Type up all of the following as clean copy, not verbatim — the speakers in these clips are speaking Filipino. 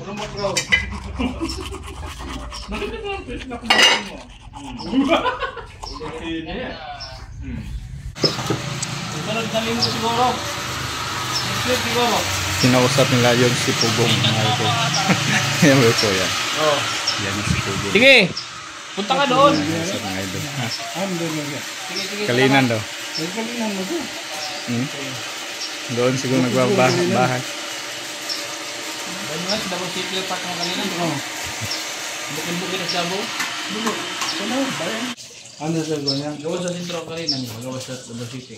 Rumot raw. Nakita mo ang fish na kumain mo. Hindi niya. Sunod na linggo siguro. Next week siguro. Kinausap nila yung si Pugong mga ito. Yan ba ito yan? Oo. Yan si Pugong. Sige! Punta ka doon. Kinausap mga ito. Sige. Kalinan daw. Kalinan mo doon. Doon siguro nagbabahay. Mas double circle park ng kanina. Oo. Bukid-bukid na Shabu. Ano sa ganyan? Gawa sa sentro kanina niyo. Gawa sa double city.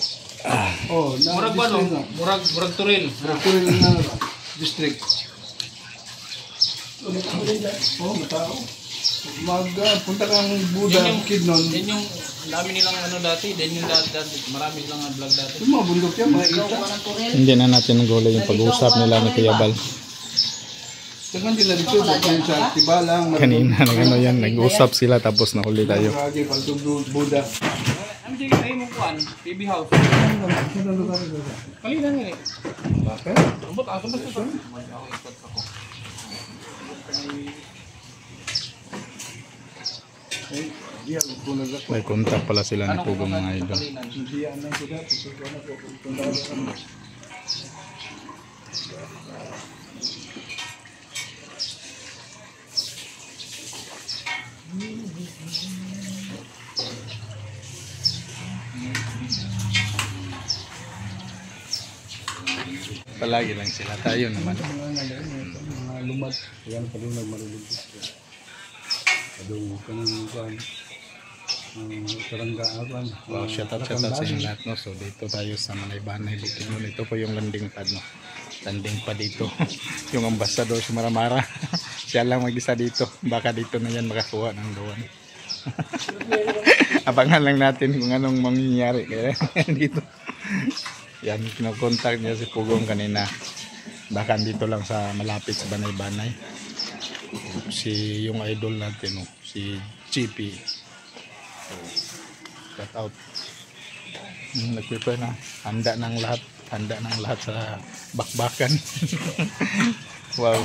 Oh, na Murag ba no? Murag Turil. Turil na district. Oh, matao. Punta kang Buda, Kidnon. Yan yung dami nilang ano dati. Yan yung dati. Marami silang vlog dati. Yung mga bundok yan, mga ita. Hindi na natin gulay yung pag-uusap nila ni Kuya Bal. Tingnan sila dito, dahil sa Tibalang. Kanina nag-ano yan, nag-usap sila tapos nahuli tayo. Maragi, pagtug Buda. Ang sige tayo mong kuhan. PB House. Saan lugar ito? Kalina nga eh. Bakit? Ambot ako ba ito? Ay, di ako punaga ko. May kontak pala sila ni Pugong mga idol. Hindi yan lang sila. Pupunta na po. Pupunta na po. Palagi lang sila. Tayo naman. Mga lumad. Yan pa rin nagmarulubos. Kadung ka ng kuhan. Karanggaan. Wow, shout out sa inyo lahat, no? So dito tayo sa Manay-Banay, Bukidnon. Ito po yung landing pad, no? Landing pad dito. Yung ambassador si Maramara. Siya lang mag-isa dito. Baka dito na yan makakuha ng doon. Abangan lang natin kung anong mangyayari kaya dito. Yan, kinokontak niya si Pugong kanina. Baka dito lang sa malapit sa Banay-Banay. Si yung idol natin, no? Si GP. Shout out. Nag-prepare na. Handa ng lahat sa bakbakan. Wow.